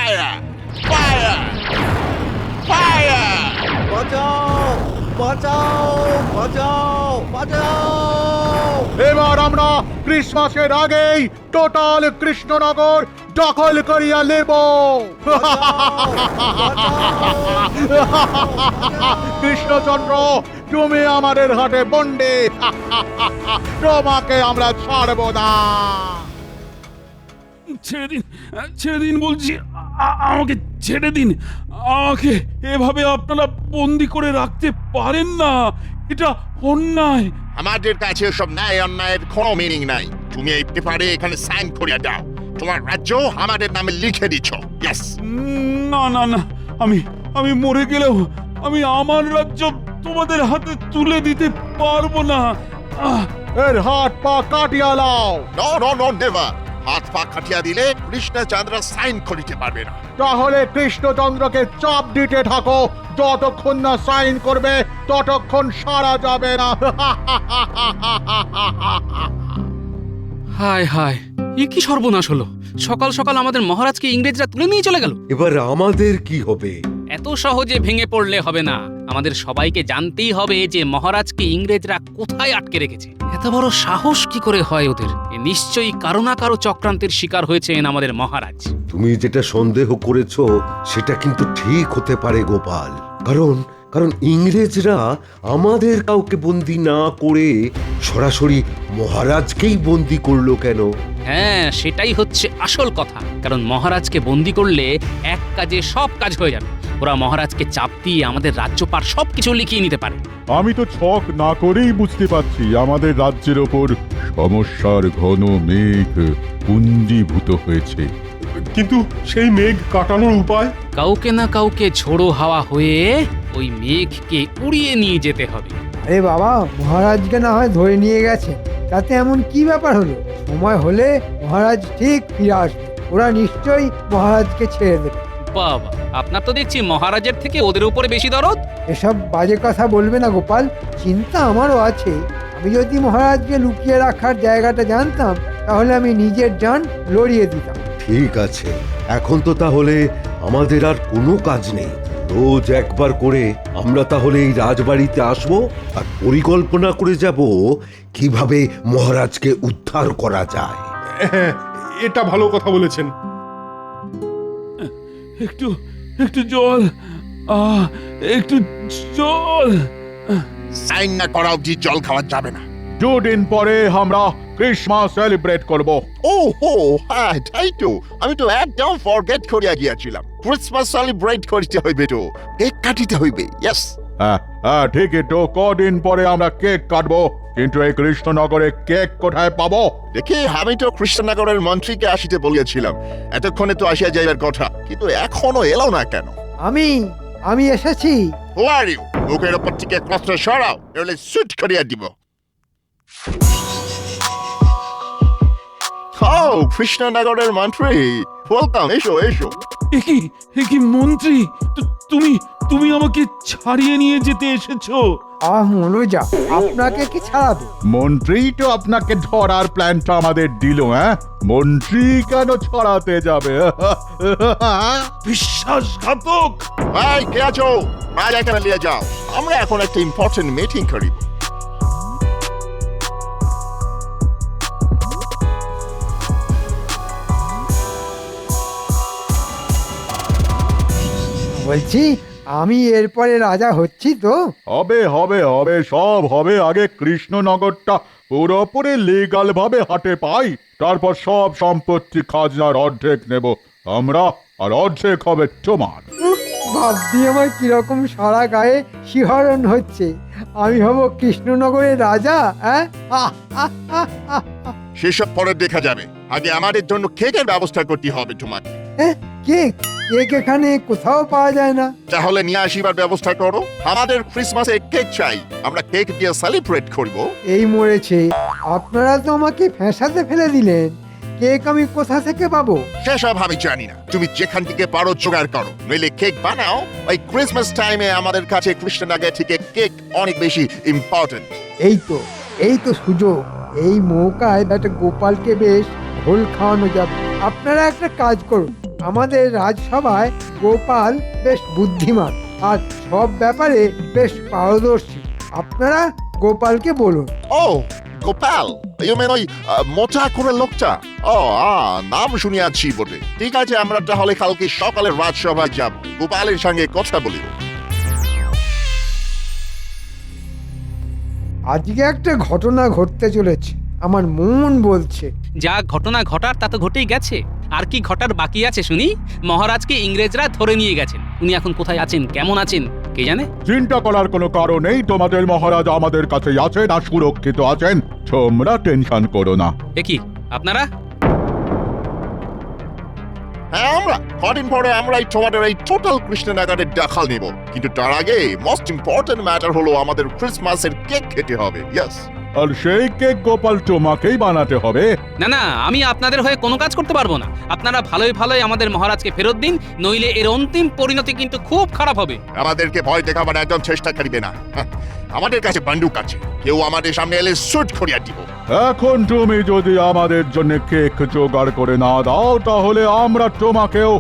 Fire! Fire! Fire! বাঁচাও বাঁচাও বাঁচাও বাঁচাও! এবার আমরা ক্রিসমাসের আগেই টোটাল কৃষ্ণনগর দখল করিয়া নেব। কৃষ্ণচন্দ্র, তুমি আমাদের হাতে বন্দি। তোমাকে আমরা ছাড়ব না। ছেড়ে দিন বলছি, আমাকে ছেড়ে দিন। আমাকে এভাবে আপনারা বন্দি করে রাখতে পারেন না, এটা অন্যায়। আমাদের কাছে সব ন্যায় অন্যায়ের কোনো মিনিং নাই। তুমি এই পেপারে এখানে সাইন করে দাও। তোমার রাজ্য আমাদের নামে লিখে দিচ্ছ। ইয়েস। না না না, আমি মরে গেলেও আমি আমার রাজ্য তোমাদের হাতে তুলে দিতে পারবো না। এর হাত পা কাটিয়া লাও। No no no never. হাত পা কাটিয়ে দিলে কৃষ্ণচন্দ্র সাইন করিতে পারবে না। তাহলে কৃষ্ণচন্দ্রকে চাপ দিতে থাকো, যতক্ষণ না সাইন করবে ততক্ষণ সারা যাবে না। হায় হায়, এ কি সর্বনাশ হলো! সকাল সকাল আমাদের মহারাজকে ইংরেজরা তুলে নিয়ে চলে গেল। এবার আমাদের কি হবে? এত সহজে ভেঙে পড়লে হবে না, আমাদের সবাইকে জানতেই হবে যে মহারাজকে ইংরেজরা কোথায় আটকে রেখেছে। এত বড় সাহস কি করে হয় ওদের? এ নিশ্চয়ই কারো না কারো চক্রান্তের শিকার হয়েছেন আমাদের মহারাজ। তুমি যেটা সন্দেহ করেছো সেটা কিন্তু ঠিক হতে পারে গোপাল, কারণ কারণ ইংরেজরা আমাদের কাউকে বন্দি না করে সরাসরি মহারাজকেই বন্দি করলো কেন? হ্যাঁ, সেটাই হচ্ছে আসল কথা। কারণ মহারাজকে বন্দি করলে এক কাজে সব কাজ হয়ে যাবে। ওরা মহারাজকে চাপ দিয়ে আমাদের রাজ্যপাট সবকিছু লিখিয়ে নিতে পারে। আমি তো ছক না করেই বুঝতে পারছি আমাদের রাজ্যের ওপর সমস্যার ঘন মেঘ পুঞ্জীভূত হয়েছে। কিন্তু সেই মেঘ কাটানোর উপায়? কাউকে না কাউকে ঝোড়ো হাওয়া হয়ে ওই মেঘকে উড়িয়ে নিয়ে যেতে হবে। আরে বাবা, মহারাজকে না হয় ধরে নিয়ে গেছে, তাতে এমন কি ব্যাপার হলো? সময় হলে মহারাজ ঠিক ফিরে আসবে, ওরা নিশ্চয়ই মহারাজকে ছেড়ে দেবে। বাবা, আপনার তো দেখছি মহারাজের থেকে ওদের উপরে বেশি দরদ। এসব বাজে কথা বলবে না গোপাল, চিন্তা আমারও আছে। আমি যদি মহারাজকে লুকিয়ে রাখার জায়গাটা জানতাম তাহলে আমি নিজের জান লড়িয়ে দিতাম। ঠিক আছে, এখন তো তাহলে আমাদের আর কোনো কাজ নেই। রোজ একবার করে আমরা তাহলে এই রাজবাড়িতে আসবো আর পরিকল্পনা করে যাব কিভাবে মহারাজকে উদ্ধার করা যায়। হ্যাঁ, এটা ভালো কথা বলেছেন। একটু একটু জল, একটু জল। সাইন না করা অবধি জল খাওয়া যাবে না। দুদিন পরে আমরা ক্রিসমাস সেলিব্রেট করব। ও হো, হ্যাঁ তাই তো। আমি তো একদম ফরগেট করিয়া গিয়াছিলাম। ক্রিসমাস সেলিব্রেট করিতে হইবে তো, কেক কাটিতে হইবে। ইয়েস। হ্যাঁ হ্যাঁ, ঠিকই তো। কদিন পরে আমরা কেক কাটবো, কিন্তু এই কৃষ্ণনগরে কেক কোথায় পাবো? দেখি, আমি তো কৃষ্ণনগরের মন্ত্রীকে আসিতে বলিয়াছিলাম। এতক্ষণে তো আসিয়া যাইবার কথা, কিন্তু এখনো এলো না কেন? আমি এসেছি। Who are you? মুখের ওপর থেকে বস্ত্র সরাও, নইলে সুট করিয়া দিব। কৃষ্ণনগরের মন্ত্রী, ওয়েলকাম। এসো এসো। একি মন্ত্রী, তুমি আমাকে ছাড়িয়ে নিয়ে যেতে এসেছো? মনোজা, আপনাকে কি ছাড়াবে? মন্ত্রী তো আপনাকে ধরার প্ল্যানটা আমাদের দিল। হ্যাঁ, মন্ত্রী কেন ছড়াতে যাবে? বিশ্বাসঘাতক! ভাই, কে আছো? রাজাকে নিয়ে যাও, আমরা এখন একটা ইম্পর্টেন্ট মিটিং করি। বলছি, আমি এরপরে রাজা হচ্ছি তো? হবে হবে হবে, সব হবে। আগে কৃষ্ণনগরটা পুরোপুরি লিগাল ভাবে হাতে পাই, তারপর সব সম্পত্তি খাজনার অর্ধেক নেব আমরা, আর অর্ধেক হবে তোমার। ভাবছি আমার কিরকম সারা গায়ে শিহরণ হচ্ছে। আমি হব কৃষ্ণনগরের রাজা। সেসব পরে দেখা যাবে। আগে আমাদের জন্য কেকের ব্যবস্থা করতে হবে তোমাকে। কেক? কেক এখানে কোথাও পাওয়া যায় না। তাহলে নিয়ে আসিবার ব্যবস্থা করো। আমাদের ক্রিসমাসে কেক চাই, আমরা কেক দিয়ে সেলিব্রেট করব। এই মরেছে, আপনারা তো আমাকে ফ্যাঁসাতে ফেলে দিলেন। কেক আমি কোথা থেকে পাবো? সেসব আমি জানি না, তুমি যেখান থেকে পারো জোগাড় করো, নইলে কেক বানাও। ওই ক্রিসমাস টাইমে আমাদের কাছে কৃষ্ণনগর থেকে কেক অনেক বেশি ইম্পর্টেন্ট। এই তো সুযোগ। এই মৌকায় একটা গোপালকে বেশ ঘোল খাওয়ানো যাবে। আপনারা একটা কাজ করুন, আমাদের রাজসভায় গোপাল বেশ বুদ্ধিমান আর সব ব্যাপারে বেশ পারদর্শী। আপনারা গোপালকে বলুন। ও গোপাল, ইউ মেন ওই মোটা করে লোকটা? ও নাম শুনিয়াছি বটে। ঠিক আছে, আমরা তাহলে কালকে সকালে রাজসভায় যাব, গোপালের সঙ্গে কথা বলিব। আজকে একটা ঘটনা ঘটতে চলেছে, আমার মন বলছে। যা ঘটনা ঘটার তা তো ঘটেই গেছে, আর কি ঘটার বাকি আছে শুনি? মহারাজকে ইংরেজরা ধরে নিয়ে গেছেন, উনি এখন কোথায় আছেন, কেমন আছেন কে জানে। চিন্তা করার কোনো কারণ নেই, তোমাদের মহারাজ আমাদের কাছেই আছেন আর সুরক্ষিত আছেন, তোমরা টেনশন করো না। এ কি আপনারা? হ্যাঁ, আমরা কদিন পরে আমরা তোমাদের এই টোটাল কৃষ্ণনগরের দেখাল নিব, কিন্তু তার আগে মোস্ট ইম্পর্টেন্ট ম্যাটার হলো আমাদের ক্রিসমাসের কেক খেতে হবে। ইয়েস। আর সেই কেক গোপাল তোমাকেই বানাতে হবে। না না, আমি আপনাদের হয়ে কোনো কাজ করতে পারবো না। আপনারা ভালোই ভালোই আমাদের মহারাজকে ফেরত দিন, নইলে এর অন্তিম পরিণতি কিন্তু খুব খারাপ হবে। আমাদেরকে ভয় দেখাবার একদম চেষ্টা করিবে না। হ্যাঁ, আমাদের কাছে বন্দুক আছে, কেউ আমাদের সামনে এলে শুট করিয়া দিব। এখন তুমি যদি আমাদের জন্য কেক জোগাড় করে না দাও, তাহলে আমরা তোমাকেও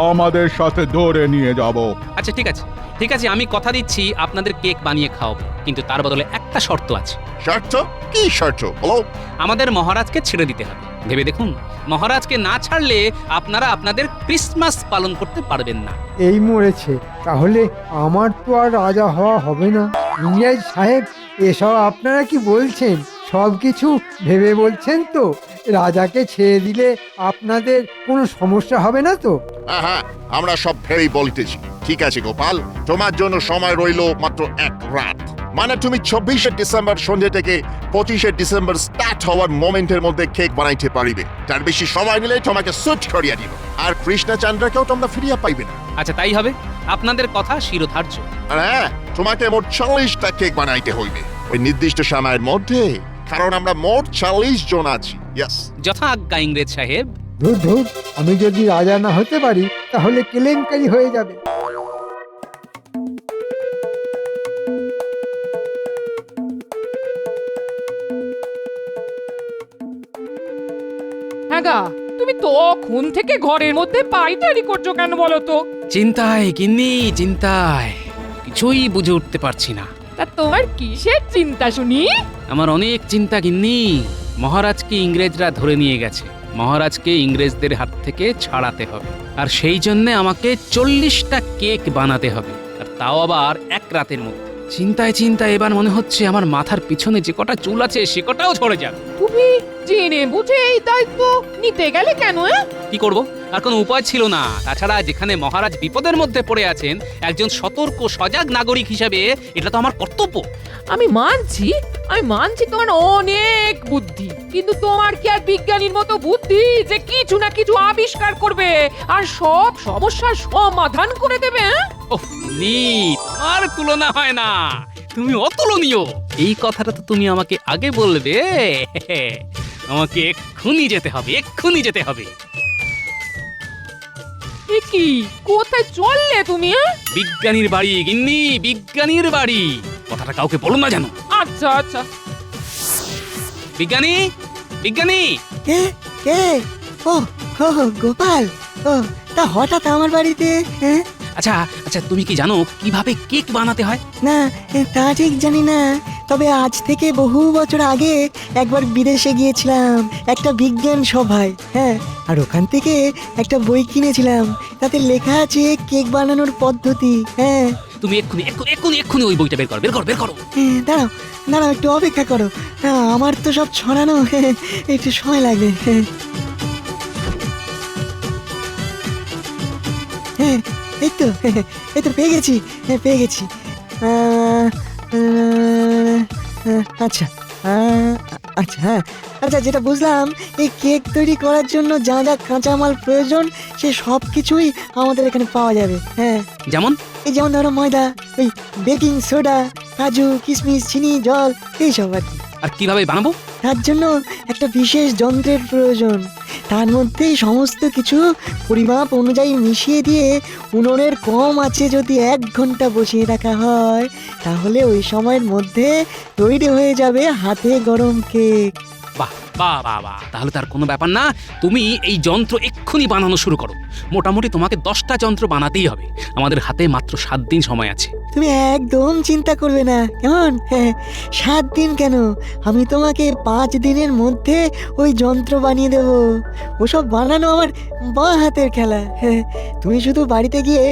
আমাদের সাথে ধরে নিয়ে যাব। আচ্ছা ঠিক আছে, ঠিক আছে, আমি কথা দিচ্ছি আপনাদের কেক বানিয়ে খাওয়াবো, কিন্তু তার বদলে একটা শর্ত আছে। শর্ত? কি শর্ত বলো? আমাদের মহারাজকে ছেড়ে দিতে হবে। ভেবে দেখুন, মহারাজকে না ছাড়লে আপনারা আপনাদের ক্রিসমাস পালন করতে পারবেন না। এই মরেছে, তাহলে আমার তো আর রাজা হওয়া হবে না। ইংরেজ সাহেব, এসব আপনারা কি বলছেন? সব কিছু ভেবে বলছেন তো? রাজাকে ছেড়ে দিলে আপনাদের কোনো সমস্যা হবে না তো? হ্যাঁ, আমরা সব ভেবেই বলিতেছি। ঠিক আছে গোপাল, তোমার জন্য সময় রইল মাত্র এক রাত। মানে তুমি 24শে ডিসেম্বর সন্ধ্যে থেকে 25শে ডিসেম্বর স্টার্ট হওয়ার মোমেন্টের মধ্যে কেক বানাইতে পারিবে। তার বেশি সময় নিলে তোমাকে সুট করিয়া দিব, আর কৃষ্ণচন্দ্রকেও তোমরা ফিরিয়া পাইবে না। আচ্ছা তাই হবে, আপনাদের কথা শিরোধার্য। আর হ্যাঁ, তোমাকে মোট 40টা কেক বানাইতে হইবে ওই নির্দিষ্ট সময়ের মধ্যে, কারণ আমরা মোট 40 জন আছি। ইয়েস। যথা আজ্ঞা ইংরেজ সাহেব। ধুর ধুর, আমি যদি রাজা না হতে পারি তাহলে কেলেঙ্কারি হয়ে যাবে। হ্যাঁ গা, তুমি তখন থেকে ঘরের মধ্যে পাইটারি করছো কেন বলো তো? চিন্তায় গিন্নি, চিন্তায় কিছুই বুঝে উঠতে পারছি না। তা তোমার কিসের চিন্তা শুনি? আমার অনেক চিন্তা গিন্নি। মহারাজকে ইংরেজরা ধরে নিয়ে গেছে, মহারাজকে ইংরেজদের হাত থেকে ছাড়াতে হবে, আর সেই জন্য আমাকে 40টা কেক বানাতে হবে, আর তাও আবার এক রাতের মধ্যে। চিন্তায় চিন্তায় এবার মনে হচ্ছে আমার মাথার পিছনে যে কটা চুল আছে সে কটাও ঝরে যাবে। তুমি জেনে বুঝে এই দায়িত্ব নিতে গেলে কেন? কি করব, আর কোনো উপায় ছিল না। তাছাড়া যেখানে মহারাজ বিপদের মধ্যে পড়ে আছেন, একজন সতর্ক সজাগ নাগরিক হিসেবে এটা তো আমার কর্তব্য। আমি মানছি তোমার অনেক বুদ্ধি, কিন্তু তোমার কি আর বিজ্ঞানীর মতো বুদ্ধি যে কিছু না কিছু আবিষ্কার করবে আর সব সমস্যার সমাধান করে দেবে? ওহ নি, তোমার তুলনা হয় না, তুমি অতুলনীয়। এই কথাটা তো তুমি আমাকে আগে বলবে। আমাকে এক্ষুনি যেতে হবে, এক্ষুনি যেতে হবে। এ কি, কোথায় চললে তুমি? বিজ্ঞানীর বাড়ি গিন্নি, বিজ্ঞানীর বাড়ি। কথাটা কাউকে বলো না জানো। আচ্ছা আচ্ছা। বিজ্ঞানী, বিজ্ঞানী। কে কে? ও ও গোপাল, ও তা হঠাৎ আমার বাড়িতে? হ্যাঁ, আচ্ছা আচ্ছা, তুমি কি জানো কিভাবে কেক বানাতে হয়? না তা ঠিক জানি না, তবে আজ থেকে বহু বছর আগে একবার বিদেশে গিয়েছিলাম একটা বিজ্ঞান সভায়। হ্যাঁ, আর ওখান থেকে একটা বই কিনেছিলাম, তাতে লেখা আছে কেক বানানোর পদ্ধতি। হ্যাঁ, তুমি এক্ষুনি এক্ষুনি এক্ষুনি এক্ষুনি ওই বইটা বের করো, বের করো, বের করো। হ্যাঁ, দাঁড়াও দাঁড়াও, একটু অপেক্ষা করো। আমার তো সব ছড়ানো, একটু সময় লাগবে। হ্যাঁ, এই তো পেয়ে গেছি, পেয়ে গেছি। আচ্ছা আচ্ছা, হ্যাঁ আচ্ছা, যেটা বুঝলাম, এই কেক তৈরি করার জন্য যা যা কাঁচামাল প্রয়োজন সে সব কিছুই আমাদের এখানে পাওয়া যাবে। হ্যাঁ, যেমন যেমন ধরো ময়দা, ওই বেকিং সোডা, কাজু, কিশমিশ, চিনি, জল, এইসব আর কি। আর কিভাবে বানাবো? তার জন্য একটা বিশেষ যন্ত্রের প্রয়োজন। তার মধ্যেই সমস্ত কিছু পরিমাপ অনুযায়ী মিশিয়ে দিয়ে উনুনের কম আছে যদি 1 ঘন্টা বসিয়ে রাখা হয়, তাহলে ওই সময়ের মধ্যে তৈরি হয়ে যাবে হাতে গরম কেক। বাহ, বাহ বাহ বাহ, তাহলে তার কোনো ব্যাপার না। তুমি এই যন্ত্র এক্ষুনি বানানো শুরু করো। মোটামুটি তোমাকে 10টা যন্ত্র বানাতেই হবে। আমাদের হাতে মাত্র 7 দিন সময় আছে। তুমি একদম চিন্তা করবে না, কেমন? হ্যাঁ, 7 দিন কেন, আমি তোমাকে 5 দিনের মধ্যে ওই যন্ত্র বানিয়ে দেব। ওসব বানানো আমার বাঁ হাতের খেলা। হ্যাঁ, তুমি শুধু বাড়িতে গিয়ে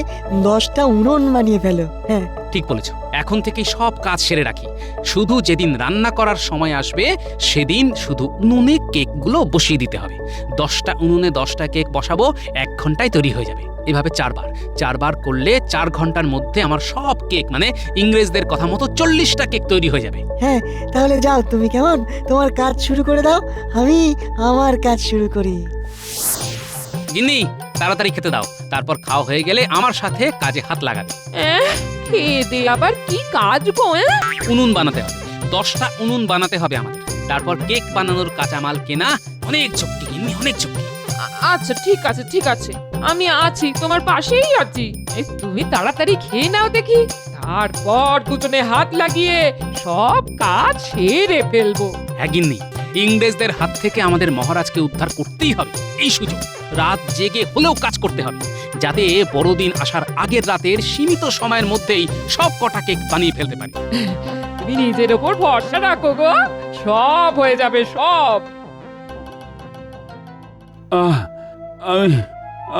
10টা উনুন বানিয়ে ফেলো। হ্যাঁ, ঠিক বলেছো, এখন থেকেই সব কাজ সেরে রাখি। শুধু যেদিন রান্না করার সময় আসবে সেদিন শুধু উনুনে কেকগুলো বসিয়ে দিতে হবে। 10টা উনুনে 10টা কেক বসাবো, 1 ঘন্টায় তৈরি হয়ে যাবে। এভাবে 4 বার করলে 4 ঘন্টার মধ্যে আমার সব কেক, মানে ইংরেজদের কথা মতো 40টা কেক তৈরি হয়ে যাবে। হ্যাঁ, তাহলে যাও তুমি, কেমন? তোমার কাজ শুরু করে দাও, আমি আমার কাজ শুরু করি। গিন্নি, তাড়াতাড়ি খেতে দাও। তারপর খাওয়া হয়ে গেলে আমার সাথে কাজে হাত লাগাবে। খেয়ে দে আবার কি কাজ গো? উনুন বানাতে হবে, 10টা উনুন বানাতে হবে আমাদের। তারপর কেক বানানোর কাঁচামাল কেনা, অনেক চুক্তি গিন্নি, অনেক চুক্তি। আচ্ছা ঠিক আছে ঠিক আছে, আমি আছি, তোমার পাশেই আছি। এই তুমি তাড়াতাড়ি খেয়ে নাও দেখি, তারপর দুজনে হাত লাগিয়ে সব কাজ সেরে ফেলবো। হ্যাঁ গিন্নি, ইংরেজদের হাত থেকে আমাদের মহারাজকে উদ্ধার করতেই হবে। এই সুযোগ রাত জেগে হলেও কাজ করতে হবে, যাতে বড়দিন আসার আগের রাতের সীমিত সময়ের মধ্যেই সব কটা কেক বানিয়ে ফেলতে পারি। তুমি নিজের ওপর ভরসা রাখো গো, সব হয়ে যাবে সব।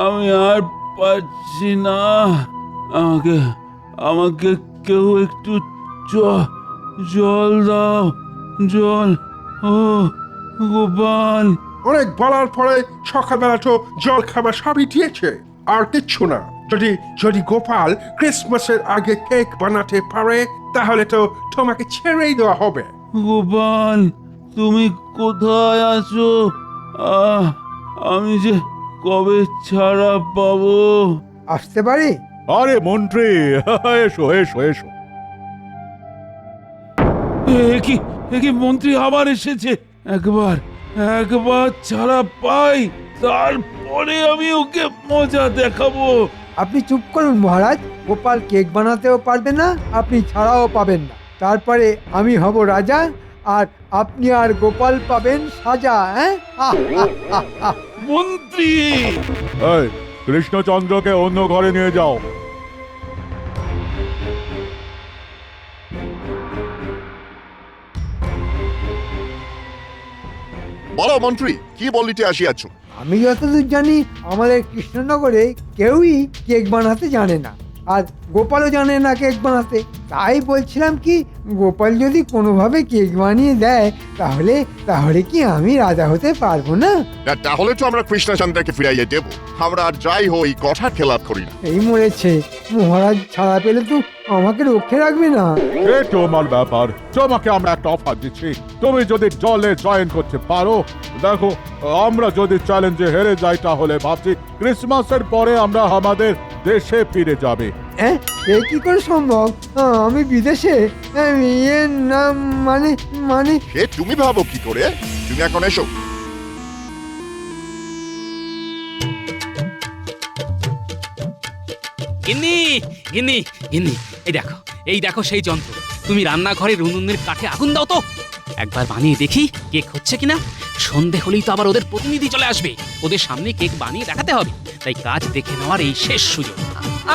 আমি আর পারছি না। আমাকে কেউ একটু জল দাও, জল। ও গোপাল, অনেক বলার পরে সকালবেলা তো জল খাবার সবই দিয়েছে, আর কিচ্ছু না। যদি যদি গোপাল ক্রিসমাসের আগে কেক বানাতে পারে, তাহলে তো তোমাকে ছেড়েই দেওয়া হবে। গোপাল, তুমি কোথায় আছো? আমি যে কবে ছাড়া পাবো? আসতে পারি? আরে মন্ত্রী, এসো এসো এসো। এ কি মন্ত্রী আবার এসেছে? একবার ছাড়া পাই, তারপরে আমি ওকে মজা দেখাবো। আপনি চুপ করুন মহারাজ। গোপাল কেক বানাতেও পারবে না, আপনি ছাড়াও পাবেন না। তারপরে আমি হব রাজা, আর আপনি আর গোপাল পাবেন সাজা। হ্যাঁ, মন্ত্রী, এই কৃষ্ণচন্দ্রকে অন্য ঘরে নিয়ে যাও। বলো মন্ত্রী, কি বলিতে আসিয়াছ? আমি যতদূর জানি আমাদের কৃষ্ণনগরে কেউই কেক বানাতে জানে না, আর গোপালও জানে না কেক বানাতে। তাই বলছিলাম কি, গোপাল যদি কোনোভাবে কেক বানিয়ে দেয়, তাহলে কি আমি রাজা হতে পারবো না? তাহলে তো আমরা কৃষ্ণচন্দ্রকে ফিরাইয়ে দেব। আমরা আর যাই হই কথা খেলাপ করি না। এই মরেছে, মহারাজ ছাড়া পেলে তো আমাকে রক্ষে রাখবে না। এ তোমার ব্যাপার, তোমাকে আমরা একটা অফার দিচ্ছি। তুমি যদি দলে জয়েন করতে পারো, দেখো আমরা যদি চ্যালেঞ্জে হেরে যাই, তাহলে ভাবছি ক্রিসমাসের পরে আমরা আমাদের দেশে ফিরে যাবে। হ্যাঁ, এ কি করে সম্ভব? আমি বিদেশে, ইয়ে না, মানে সে তুমি ভাবো কি করে? তুমি এখন এসো। গিন্নি গিন্নি গিন্নি, এই দেখো সেই যন্ত্র। তুমি রান্নাঘরের উনুনের কাঠে আগুন দাও তো, একবার বানিয়ে দেখি কেক হচ্ছে কিনা। সন্ধে হলেই তো আবার ওদের প্রতিনিধি চলে আসবে, ওদের সামনে কেক বানিয়ে দেখাতে হবে। তাই কাজ দেখে নেওয়ার এই শেষ সুযোগ।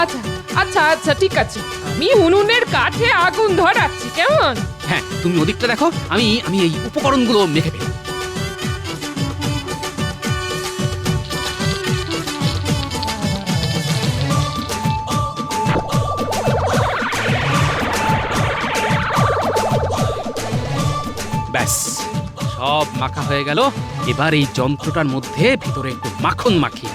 আচ্ছা আচ্ছা আচ্ছা ঠিক আছে, আমি উনুনের কাঠে আগুন ধরাচ্ছি, কেমন? হ্যাঁ, তুমি ওদিকটা দেখো, আমি এই উপকরণগুলো মেখে ফেলি। ব্যাস, সব মাখা হয়ে গেল। এবার এই যন্ত্রটার মধ্যে ভিতরে একটু মাখন মাখিয়ে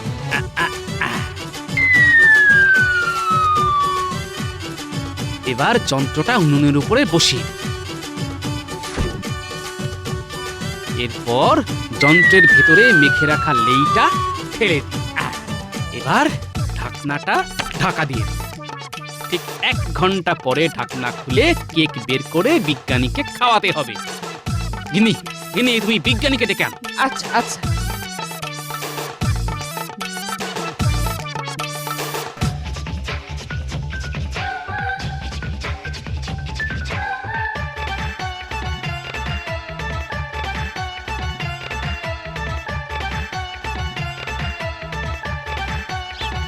এবার যন্ত্রটা উনুনের উপরে বসিয়ে, এরপর যন্ত্রের ভিতরে মেখে রাখা লেইটা ফেলে দিই। এবার ঢাকনাটা ঢাকা দিয়ে দিই। ঠিক 1 ঘন্টা পরে ঢাকনা খুলে কেক বের করে বিজ্ঞানীকে খাওয়াতে হবে। গিন্নি গিন্নি, তুমি বিজ্ঞানীকে ডেকে আনো। আচ্ছা আচ্ছা।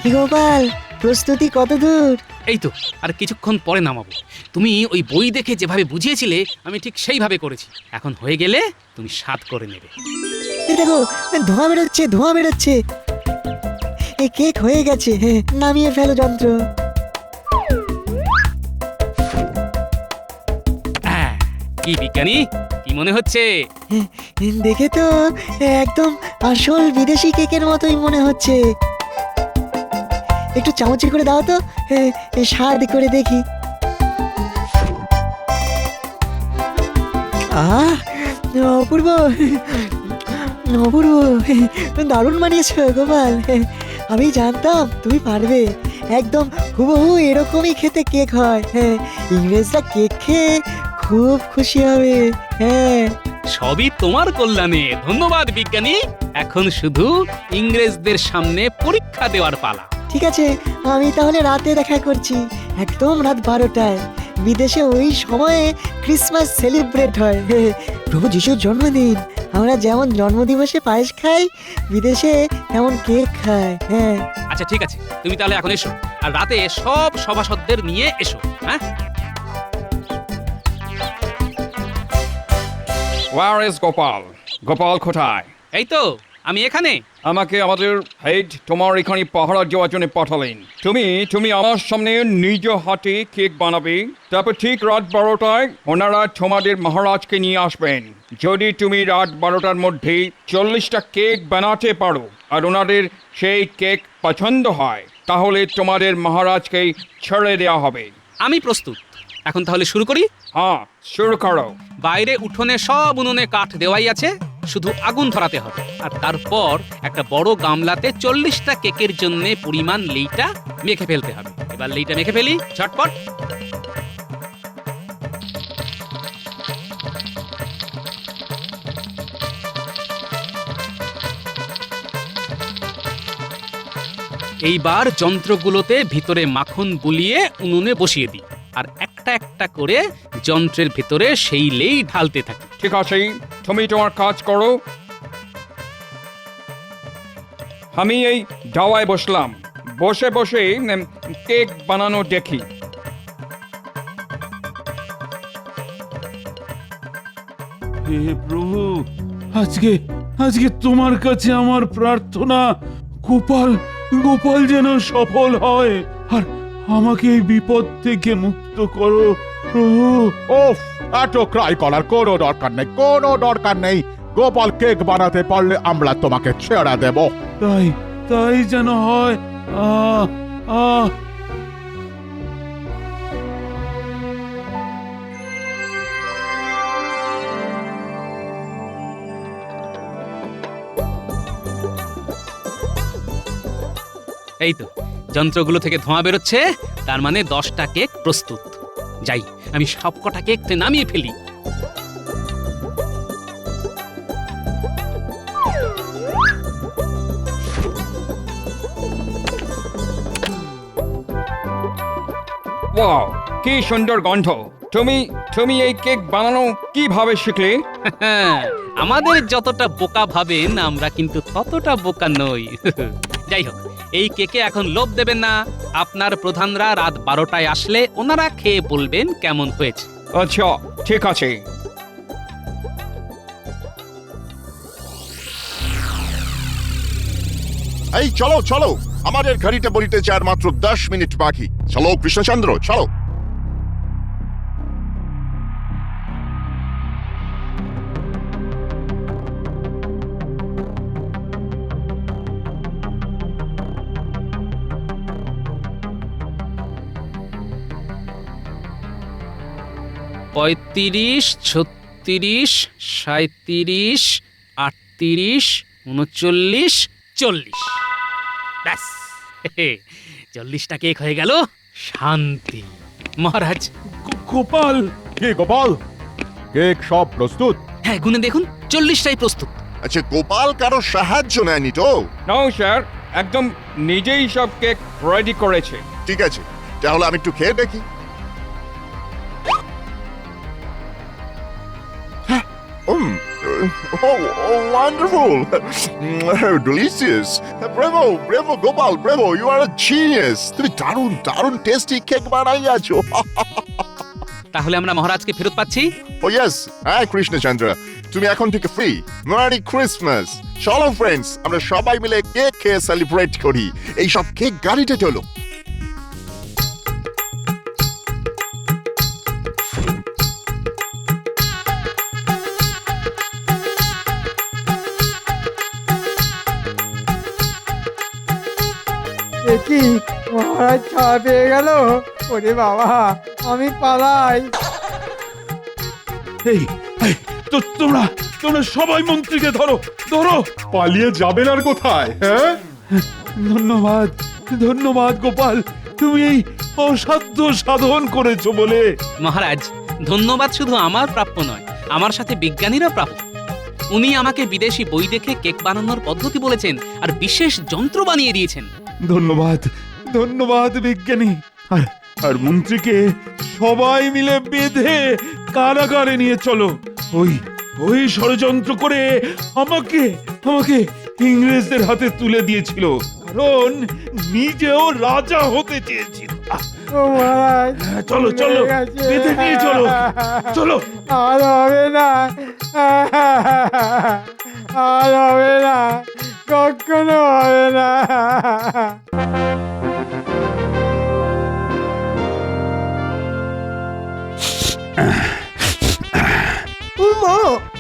কি গোপাল, প্রস্তুতি কত দূর? এই তো আর কিছুক্ষণ পরে নামাবো। তুমি ওই বই দেখে যেভাবে বুঝিয়েছিলে আমি ঠিক সেইভাবে করেছি। এখন হয়ে গেলে তুমি স্বাদ করে নেবে। এই দেখো, ধোঁয়া বেরোচ্ছে, ধোঁয়া বেরোচ্ছে। এই কেক হয়ে গেছে, হ্যাঁ, নামিয়ে ফেলো যন্ত্র। কি বিজ্ঞানী, কি মনে হচ্ছে? দেখে তো একদম আসল বিদেশি কেকের মতোই মনে হচ্ছে। একটু চামচে করে দাও তো, স্বাদ করে দেখি। আহ, অপূর্ব, অপূর্ব, দারুণ বানিয়েছো গোপাল। আমি জানতাম তুমি পারবে। একদম হুবহু এরকমই খেতে কেক হয়। হ্যাঁ, ইংরেজরা কেক খেয়ে খুব খুশি হবে। হ্যাঁ, সবই তোমার কল্যাণে। ধন্যবাদ বিজ্ঞানী। এখন শুধু ইংরেজদের সামনে পরীক্ষা দেওয়ার পালা। ঠিক আছে, আমি তাহলে রাতে দেখা করছি, একদম রাত 12টায়। বিদেশে ওই সময়ে ক্রিসমাস সেলিব্রেট হয়। প্রভু যিশুর জন্মদিন। আমরা যেমন জন্মদিবসে পায়েস খাই, বিদেশে তেমন কেক খায়। হ্যাঁ, আচ্ছা ঠিক আছে, তুমি তাহলে এখন এসো, আর রাতে সব সভাসদদের নিয়ে এসো। হ্যাঁ, Where is গোপাল? গোপাল কোথায়? এই তো আমি এখানে। আমাকে আমাদের হেড তোমার এখানে পাহারা দেওয়ার জন্য পাঠালেন। তুমি আমার সামনে নিজ হাতে কেক বানাবে, তারপর ঠিক রাত 12টায় ওনারা তোমাদের মহারাজকে নিয়ে আসবেন। যদি তুমি রাত 12টার মধ্যে 40টা কেক বানাতে পারো আর ওনাদের সেই কেক পছন্দ হয়, তাহলে তোমাদের মহারাজকে ছেড়ে দেওয়া হবে। আমি প্রস্তুত। এখন তাহলে শুরু করি। হ্যাঁ, শুরু করো। বাইরে উঠোনে সব উনুনে কাঠ দেওয়াই আছে, শুধু আগুন ধরাতে হবে। আর তারপর একটা বড় গামলাতে 40টা কেকের জন্য পরিমাণ লেইটা মেখে ফেলতে হবে। এবার লেইটা মেখে ফেলি ঝটপট। এইবার যন্ত্রগুলোতে ভিতরে মাখন বুলিয়ে উনুনে বসিয়ে দিই, আর একটা একটা করে যন্ত্রের ভিতরে সেই লেই ঢালতে থাকি। ঠিক আছে, তুমি তোমার কাজ করো। আমি এই দাওয়ায় বসলাম, বসে বসে কেক বানানো দেখি। হে প্রভু, আজকে আজকে তোমার কাছে আমার প্রার্থনা, গোপাল গোপাল যেন সফল হয়, আর আমাকে এই বিপদ থেকে মুক্ত করো প্রভু। ওফ, এত ক্রাই করার কোনো দরকার নেই, কোনো দরকার নেই। গোপাল কেক বানাতে পারলে আমরা তোমাকে ছেড়ে দেব। তাই তাই যেন হয়। আহ আহ এই তো যন্ত্রগুলো থেকে ধোঁয়া বেরোচ্ছে, তার মানে 10টা কেক প্রস্তুত। যাই, আমি সবকটা কেক নামিয়ে ফেলি। ওয়াও, কি সুন্দর গন্ধ। তুমি এই কেক বানানো কিভাবে শিখলে? আমাদের যতটা বোকা ভাবেন আমরা কিন্তু ততটা বোকা নই। যাই হোক, এই কেকে এখন লোভ দেবেন না। আপনার প্রধানরা রাত 12টায় আসলে ওনারা খেয়ে বলবেন কেমন হয়েছে। আচ্ছা ঠিক আছে। এই চলো চলো, আমাদের ঘড়িতে বলিতে চার মাত্র 10 মিনিট বাকি। চলো কৃষ্ণচন্দ্র, চলো। পঁয়ত্রিশ, 36, 37, 38, 39, 40। ব্যাস, 40টা কেক হয়ে গেল। শান্তি। মহারাজ। গোপাল, কি গোপাল, কেক সব প্রস্তুত? হ্যাঁ, গুনে দেখুন, 40টাই প্রস্তুত। আচ্ছা, গোপাল কারো সাহায্য নেয়নি তো? নো স্যার, একদম নিজেই সব কেক রেডি করেছে। ঠিক আছে, তাহলে আমি একটু খেয়ে দেখি। Oh, wonderful! Delicious! Bravo, bravo, Gopal, bravo! You are a genius! তুমি দারুণ দারুণ টেস্টি কেক বানাইয়াছো। তাহলে আমরা মহারাজকে ফেরত পাচ্ছি? Oh yes, হ্যাঁ কৃষ্ণচন্দ্র, তুমি এখন থেকে ফ্রি। Merry Christmas! চলো ফ্রেন্ডস, আমরা সবাই মিলে কেক খেয়ে সেলিব্রেট করি। এই সব কেক গাড়িতে চলো। এ কি মহারাজ ছাড়া পেয়ে গেল? ওরে বাবা, আমি পালাই। এই এই, তো তোমরা তোমরা সবাই মন্ত্রীকে ধরো ধরো। পালিয়ে যাবেন আর কোথায়? হ্যাঁ, ধন্যবাদ ধন্যবাদ গোপাল, তুমি এই অসাধ্য সাধন করেছো বলে। মহারাজ, ধন্যবাদ শুধু আমার প্রাপ্য নয়, আমার সাথে বিজ্ঞানীরা প্রাপ্য। উনি আমাকে বিদেশি বই দেখে কেক বানানোর পদ্ধতি বলেছেন আর বিশেষ যন্ত্র বানিয়ে দিয়েছেন। ধন্যবাদ ধন্যবাদ বিজ্ঞানী। আর আর মন্ত্রীকে সবাই মিলে বেঁধে কারাগারে নিয়ে চলো। ওই ওই ষড়যন্ত্র করে আমাকে আমাকে ইংরেজদের হাতে তুলে দিয়েছিল, কারণ নিজেও রাজা হতে চেয়েছিল। ও মহারাজ, চলো চলো, হয়ে গেছে। বেঁধে নিয়ে চলো চলো। আর হবে না, আর হবে না, কখনো হবে না।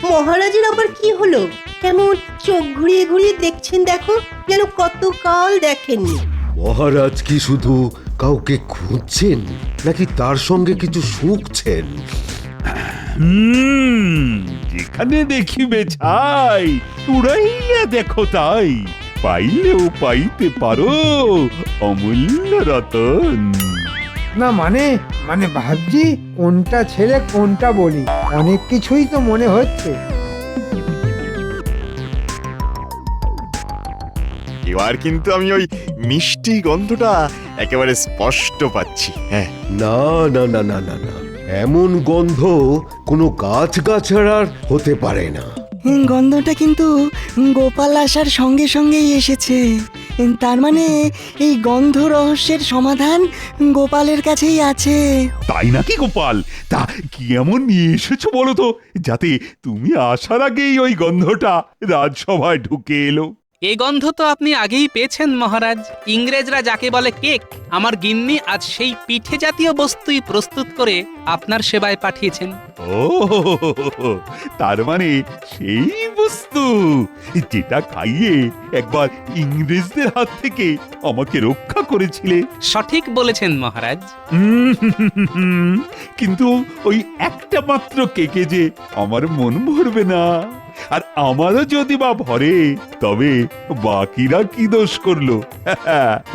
মহারাজের আবার কি হলো? কেমন চোখ ঘুরিয়ে ঘুরিয়ে দেখছেন? দেখো, যেন কতকাল দেখেননি। মহারাজ কি শুধু কাউকে খুঁজছেন নাকি তার সঙ্গে কিছু শুকছেন? যেখানে দেখিবে ছাই, উড়াইয়া দেখো তাই, পাইলেও পাইতে পারো অমূল্য রতন। না মানে মানে ভাবছি কোনটা ছেড়ে কোনটা বলি, অনেক কিছুই তো মনে হচ্ছে। এবার কিন্তু আমি ওই মিষ্টি গন্ধটা একেবারে স্পষ্ট পাচ্ছি। হ্যাঁ, না না না না না না, এমন গন্ধ কোনো গাছগাছড়ার হতে পারে না। গন্ধটা কিন্তু গোপাল আসার সঙ্গে সঙ্গেই এসেছে। তার মানে এই গন্ধ রহস্যের সমাধান গোপালের কাছেই আছে। তাই নাকি গোপাল? তা কি এমন নিয়ে এসেছো বলো তো, যাতে তুমি আসার আগেই ওই গন্ধটা রাজসভায় ঢুকে এলো? এই গন্ধ তো আপনি আগেই পেয়েছেন মহারাজ। ইংরেজরা যাকে বলে কেক, আমার গিন্নি আজ সেই পিঠে জাতীয় বস্তুই প্রস্তুত করে আপনার সেবায় পাঠিয়েছেন। ও, তার মানে সেই বস্তু যেটা খাইয়ে একবার ইংরেজদের হাত থেকে আমাকে রক্ষা করেছিলে। সঠিক বলেছেন মহারাজ। কিন্তু ওই একটা মাত্র কেকে যে আমার মন ভরবে না, আর আমারও যদি বা ভরে, তবে বাকিরা কি দোষ করলো?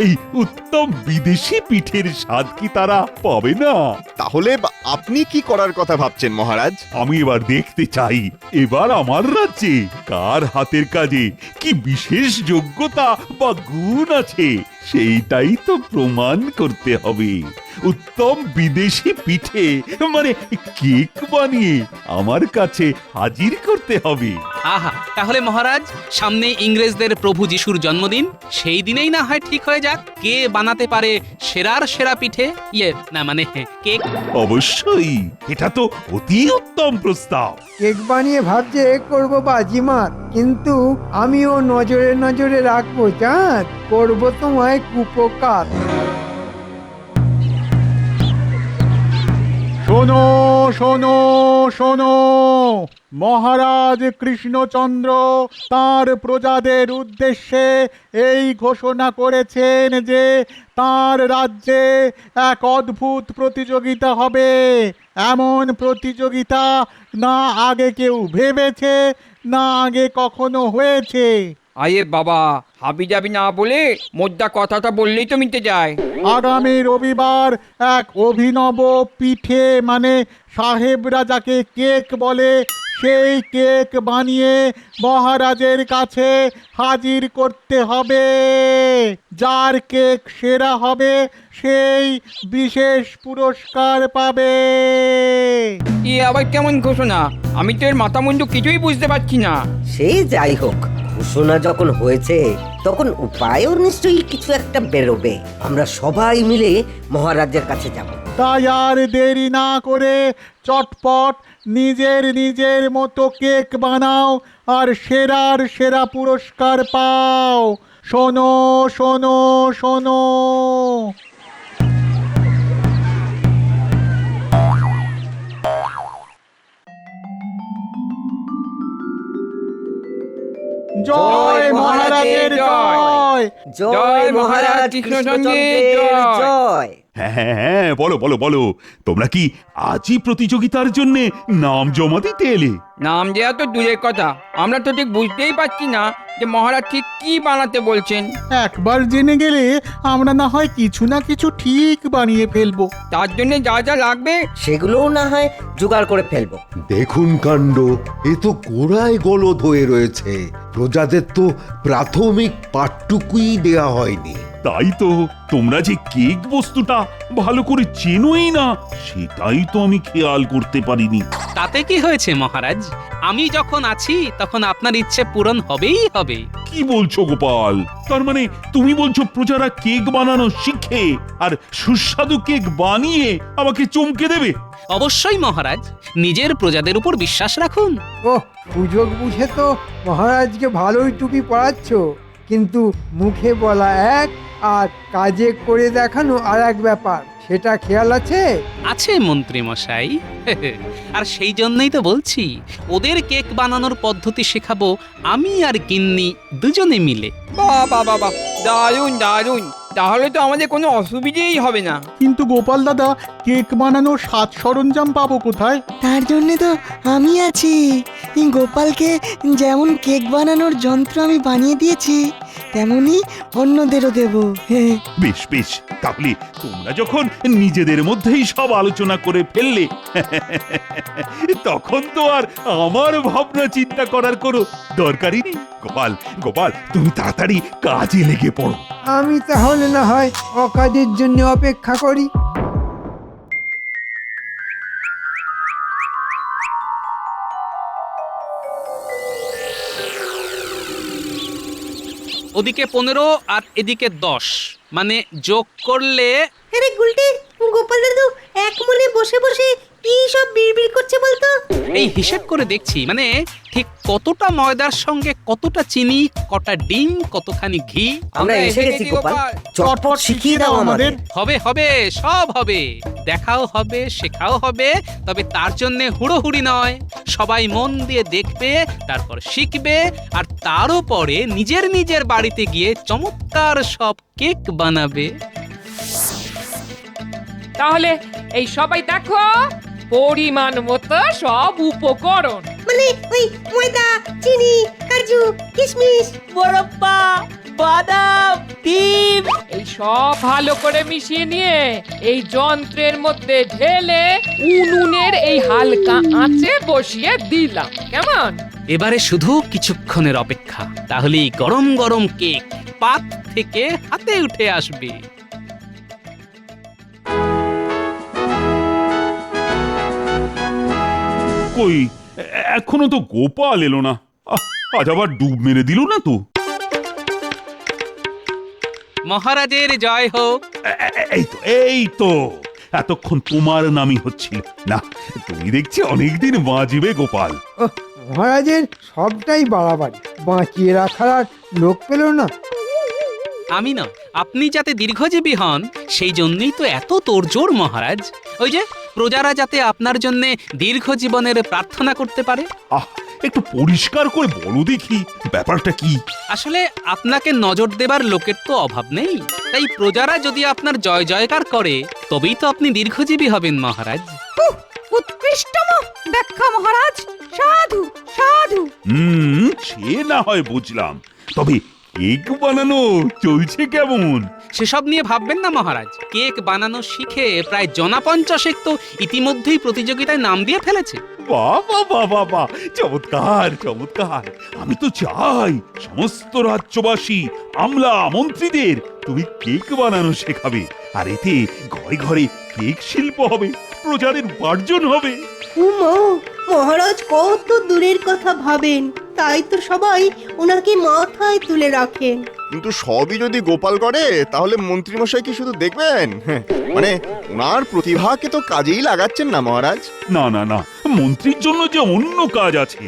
এই উত্তম বিদেশি পিঠের স্বাদ কি তারা পাবে না? তাহলে আপনি কি করার কথা ভাবছেন মহারাজ? আমি এবার দেখতে চাই, এবার আমার রাজ্যে কার হাতের কাজে কি বিশেষ যোগ্যতা বা গুণ আছে, সেইটাই তো প্রমাণ করতে হবে। উত্তম বিদেশি পিঠে মানে কেক বানিয়ে আমার কাছে হাজির করতে হবে। আহা, তাহলে মহারাজ, সামনে ইংরেজদের প্রভু যিশুর জন্মদিন, সেই দিনেই না হয় ঠিক হয়ে যাক কে বানাতে পারে সেরার সেরা পিঠে, না মানে কেক। অবশ্যই, এটা তো অতি উত্তম প্রস্তাব। কেক বানিয়ে ভাবছে করবো বাজিমাত, কিন্তু আমিও নজরে নজরে রাখবো, জান, করবো তোমায় কুপকার। শোনো শোনো শোনো, মহারাজ কৃষ্ণচন্দ্র তার প্রজাদের উদ্দেশ্যে এই ঘোষণা করেছেন যে তার রাজ্যে এক অদ্ভুত প্রতিযোগিতা হবে। এমন প্রতিযোগিতা না আগে কেউ ভেবেছে, না আগে কখনো হয়েছে। আয়ে বাবা, হাবি যাবি না বলে মোদ্দা কথাটা বললেই তো মিটে যায়। আগামী রবিবার এক অভিনব পিঠে মানে সাহেবরা যাকে কেক বলে সেই কেক বানিয়ে মহারাজের কাছে হাজির করতে হবে। যার কেক সেরা হবে সেই বিশেষ পুরস্কার পাবে। এ আবার কেমন ঘোষণা? আমি তো এর মাথা মুন্ডু কিছুই বুঝতে পারছি না। সে যাই হোক, ঘোষণা যখন হয়েছে তখন উপায়ও নিশ্চয়ই কিছু একটা বেরোবে। আমরা সবাই মিলে মহারাজের কাছে যাব। তাই আর দেরি না করে চটপট নিজের নিজের মতো কেক বানাও আর সেরার সেরা পুরস্কার পাও। শোনো শোনো শোনো, জয় মহারাজের জয়। জয় মহারাজ কৃষ্ণচন্দ্রের জয়। হ্যাঁ হ্যাঁ হ্যাঁ, বলো বলো বলো, তোমরা কি আজই প্রতিযোগিতার জন্য নাম জমা দিতে এলে? নাম দেওয়া তো দূরের কথা, আমরা তো ঠিক বুঝতেই পারছি না যে মহারাজ ঠিক কি বানাতে বলছেন। একবার জেনে গেলে আমরা না হয় কিছু না কিছু ঠিক বানিয়ে ফেলবো। তার জন্য যা যা লাগবে সেগুলোও না হয় জোগাড় করে ফেলবো। দেখুন কাণ্ড, এ তো গোড়ায় গলদ হয়ে রয়েছে। প্রজাদের তো প্রাথমিক পাঠটুকুই দেয়া হয়নি। তাই তো, তোমরা যে কেক বস্তুটা ভালো করে চেনোই না সেটাই তো আমি খেয়াল করতে পারিনি। তাতে কি হয়েছে মহারাজ? আমি যখন আছি তখন আপনার ইচ্ছে পূরণ হবেই হবে। কি বলছো গোপাল? তার মানে তুমি বলছো প্রজারা কেক বানানো শিখে আর সুস্বাদু কেক বানিয়ে আমাকে চমকে দেবে? অবশ্যই মহারাজ, নিজের প্রজাদের উপর বিশ্বাস রাখুন। ওহ, সুযোগ বুঝে তো মহারাজকে ভালোই টুপি পরাচ্ছ, কিন্তু মুখে বলা এক আর কাজে করে দেখানো আর এক ব্যাপার, সেটা খেয়াল আছে? আছে মন্ত্রী মশাই। আর সেই জন্যই তো বলছি, ওদের কেক বানানোর পদ্ধতি শেখাবো আমি আর গিন্নি দুজনে মিলে। বাহ বাহ বাহ বাহ, দারুণ দারুণ। তাহলে তো আমাদের কোনো অসুবিধেই হবে না। কিন্তু গোপাল দাদা, কেক বানানোর সাজ সরঞ্জাম পাবো কোথায়? তার জন্যে তো আমি আছি। এই গোপালকে যেমন কেক বানানোর যন্ত্র আমি বানিয়ে দিয়েছি, তেমনি অন্যদেরও দেব। হ্যাঁ, বেশ বেশ, তাহলে তোমরা যখন নিজেদের মধ্যেই সব আলোচনা করে ফেললে তখন তো আর আমার ভাবনা চিন্তা করার কোনো দরকারই নেই। গোপাল গোপাল, তুমি তাড়াতাড়ি কাজে লেগে পড়ো। আমি তাহলে না হয় অকাজের জন্য অপেক্ষা করি। ওদিকে 15 আর এদিকে 10, মানে যোগ করলে আরে গুলটে, গোপাল দাদু এক মনে বসে বসে কি সব বিড়বিড় করছে বলতো? এই হিসেব করে দেখছি, মানে ঠিক কতটা ময়দার সঙ্গে কতটা চিনি, কটা ডিম, কতখানি ঘি। আমরা এসে গেছি গোপাল, চটপট শিখিয়ে দাও আমাদের। হবে হবে, সব হবে, দেখাও হবে, শেখাও হবে। তবে তার জন্য হুড়োহুড়ি নয়, সবাই মন দিয়ে দেখবে, তারপর শিখবে, আর তারও পরে নিজের নিজের বাড়িতে গিয়ে চমৎকার সব কেক বানাবে। তাহলে এই সবাই দেখো, পরিমাণ মতো সব উপকরণ। মানে ওই ময়দা, চিনি, কাজু, কিশমিশ, বরফা, বাদাম, ডিম, এই সব ভালো করে মিশিয়ে নিয়ে এই যন্ত্রের মধ্যে ঢেলে উনুনের এই হালকা আঁচে বসিয়ে দিলাম। কেমন? এবারে শুধু কিছুক্ষণের অপেক্ষা, তাহলেই গরম গরম কেক পাত থেকে হাতে উঠে আসবে। কই, এখনো তো গোপাল এলো না। আজ আবার ডুব মেরে দিল না তো? মহারাজের জয় হোক। এই তো এতক্ষণ তোমার নামই হচ্ছিল না। তুমি দেখছি অনেকদিন বাঁচবে গোপাল। ওহ, মহারাজের সবটাই বাড়াবাড়ি, বাঁচিয়ে রাখার আর লোক পেল না। আমি না, আপনি যাতে দীর্ঘজীবী হন সেই জন্যই তো এত তোড়জোড় মহারাজ। ওই যে প্রজারা যাতে আপনার জন্য দীর্ঘ জীবনের প্রার্থনা করতে পারে। একটু পরিষ্কার করে বলো দেখি ব্যাপারটা কি। আসলে আপনাকে নজর দেবার লোকের তো অভাব নেই, তাই প্রজারা যদি আপনার জয় জয়কার করে তবেই তো আপনি দীর্ঘজীবী হবেন মহারাজ। উৎকৃষ্টম ব্যাখ্যা মহারাজ, সাধু সাধু। সে না হয় বুঝলাম, তবে কেক বানানো চলছে কেমন? সেসব নিয়ে ভাববেন না মহারাজ। কেক বানানো শিখে প্রায় জনা 50 তো ইতিমধ্যেই প্রতিযোগিতায় নাম দিয়ে ফেলেছে। বাবা বাবা বাহ, চমৎকার চমৎকার। আমি তো চাই সমস্ত রাজ্যবাসী আমলা মন্ত্রীদের তুমি কেক বানানো শেখাবে, আর এতে ঘরে ঘরে কেক শিল্প হবে, প্রজাদের উপার্জন হবে। উমা, মহারাজ কত দূরের কথা ভাবেন, তাই তো সবাই ওনাকে মাথায় তুলে রাখেন। কিন্তু সবই যদি গোপাল করে তাহলে মন্ত্রীমশাই কি শুধু দেখবেন? মানে ওনার প্রতিভাকে তো কাজেই লাগাচ্ছেন না মহারাজ। না না না, মন্ত্রীর জন্য যে অন্য কাজ আছে,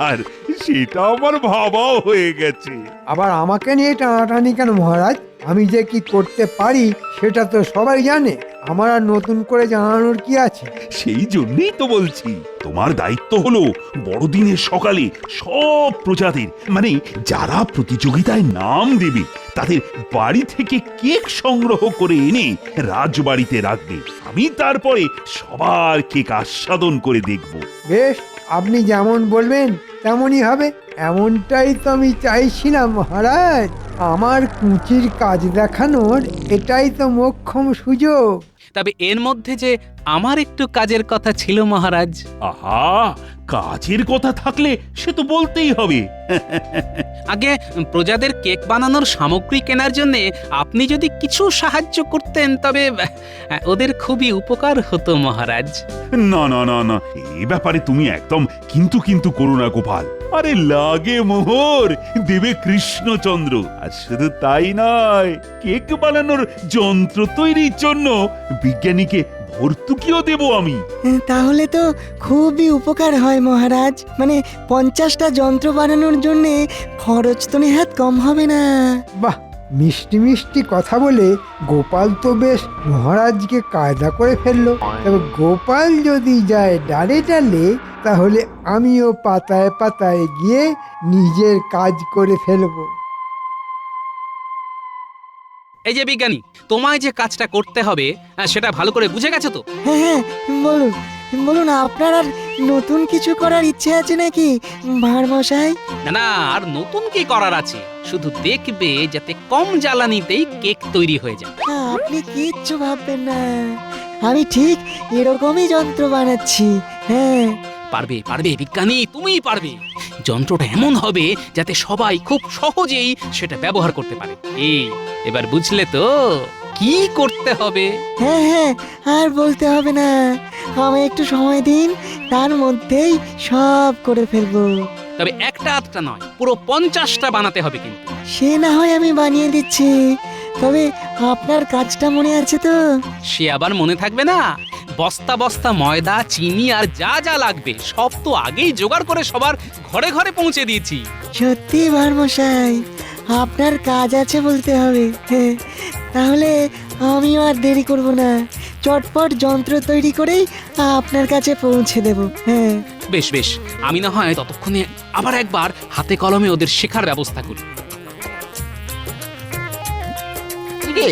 আর সেটা আমার ভাবাও হয়ে গেছে। আবার আমাকে নিয়ে টানাটানি কেন মহারাজ? আমি যে কি করতে পারি সেটা তো সবাই জানে, আমার আর নতুন করে জানানোর কি আছে? সেই জন্যই তো বলছি, তোমার দায়িত্ব হলো বড়দিনের সকালে সব প্রজাদের, মানে যারা প্রতিযোগিতায় নাম দেবে তাদের বাড়ি থেকে কেক সংগ্রহ করে এনে রাজবাড়িতে রাখবে। আমি তারপরে সবার কেক আস্বাদন করে দেখব। বেশ, আপনি যেমন বলবেন তেমনই হবে। এমনটাই তো আমি চাইছিলাম মহারাজ। আমার কুচির কাজ দেখানোর এটাই তো মোক্ষম সুযোগ। তবে এর মধ্যে যে আমার একটু কাজের কথা ছিল মহারাজ। আহা, কাজের কথা থাকলে সে তো বলতেই হবে। আগে প্রজাদের কেক বানানোর সামগ্রী কেনার জন্য আপনি যদি কিছু সাহায্য করতেন তবে ওদের খুবই উপকার হতো মহারাজ। না না না না, এ ব্যাপারে তুমি একদম কিন্তু কিন্তু করো না গোপাল। আরে লাগে মোহর দেবে কৃষ্ণচন্দ্র, আর শুধু তাই নয়, কেক বানানোর যন্ত্র তৈরির জন্য বিজ্ঞানীকে ভর্তুকিও দেব আমি। তাহলে তো খুবই উপকার হয় মহারাজ। মানে 50টা যন্ত্র বানানোর জন্য খরচ তো নেহাত কম হবে না। বাহ, মিষ্টি মিষ্টি কথা বলে গোপাল তো বেশ মহারাজকে কায়দা করে ফেললো। তবে গোপাল যদি যায় ডালে ডালে, তাহলে আমিও পাতায় পাতায় গিয়ে নিজের কাজ করে ফেলবো। এই যে বিজ্ঞানী, তোমায় যে কাজটা করতে হবে সেটা ভালো করে বুঝে গেছো তো? হ্যাঁ হ্যাঁ, বলুন বলুন, আপনার আর নতুন কিছু করার ইচ্ছে আছে নাকি ভাঁড় মশাই? না না, আর নতুন কি করার আছে, শুধু দেখবে যাতে কম জ্বালানিতেই কেক তৈরি হয়ে যায়। আপনি কিচ্ছু ভাববেন না, আমি ঠিক এরকমই যন্ত্র বানাচ্ছি। হ্যাঁ, পারবে পারবে বিজ্ঞানী, তুমিই পারবে। যন্ত্রটা এমন হবে যাতে সবাই খুব সহজেই সেটা ব্যবহার করতে পারে। এবার বুঝলে তো কি করতে হবে? হ্যাঁ হ্যাঁ, আর বলতে হবে না, আমায় একটু সময় দিন, তার মধ্যেই সব করে ফেলবো। তবে একটা আধটা নয়, পুরো 50টা বানাতে হবে কিন্তু। সে না হয় আমি বানিয়ে দিচ্ছি, তবে আপনার কাজটা মনে আছে তো? সে আবার মনে থাকবে না? বস্তা বস্তা ময়দা, চিনি আর যা যা লাগবে সব তো আগেই জোগাড় করে সবার ঘরে ঘরে পৌঁছে দিয়েছি। সত্যি ভাঁড় মশাই, আপনার কাজ আছে বলতে হবে। হ্যাঁ, তাহলে আমিও আর দেরি করব না, চটপট যন্ত্র তৈরি করেই আপনার কাছে পৌঁছে দেব। হ্যাঁ, বেশ বেশ, আমি না হয় ততক্ষণে আবার একবার হাতে কলমে ওদের শেখার ব্যবস্থা করি। রে,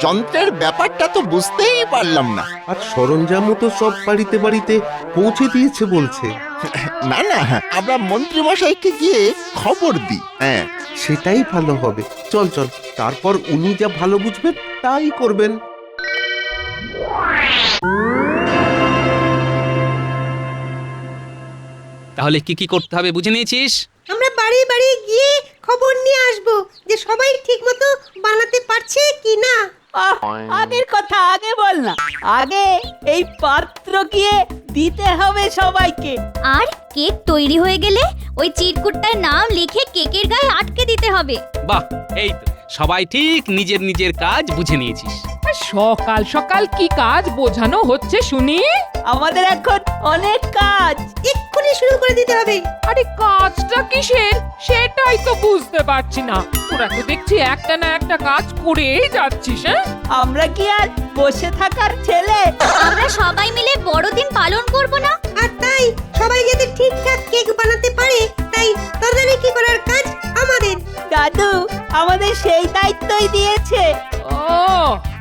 যন্ত্রের ব্যাপারটা তো বুঝতেই পারলাম না। আর সরঞ্জামও তো সব বাড়িতে বাড়িতে পৌঁছে দিয়েছে বলছে। না না, আমরা মন্ত্রীমশাইকে গিয়ে খবর দিই। হ্যাঁ, সেটাই ভালো হবে। চল চল, তারপর উনি যা ভালো বুঝবেন তাই করবেন। তাহলে কি কি করতে হবে বুঝে নিয়েছিস? আমরা বাড়ি বাড়ি গিয়ে খবর নিয়ে আসব যে সবাই ঠিকমতো বানাতে পারছে কি না। আগের কথা আগে বল না, আগে এই পাত্র গিয়ে দিতে হবে সবাইকে। আর কেক তৈরি হয়ে গেলে ওই চিরকুটটার নাম লিখে কেকের গায়ে আটকে দিতে হবে। বাহ, এই তো সবাই ঠিক নিজের নিজের কাজ বুঝে নিয়েছিস। সকাল সকাল কি কাজ বোঝানো হচ্ছে শুনি? আমাদের এখন অনেক কাজ, এক্ষুনি শুরু করে দিতে হবে। আরে কাজটা কিসের সেটাই তো বুঝতে পারছি না। তোরা তো দেখছি একটা না একটা কাজ করেই যাচ্ছিস। হ্যাঁ, আমরা কি আর বসে থাকার ছেলে? আমরা সবাই মিলে বড়দিন পালন করব না? আর তাই সবাই যাতে ঠিকঠাক কেক বানাতে পারে, তাই তদারকি করার কাজ আমাদের। দাদু আমাদের সেই দায়িত্বই দিয়েছে। ও,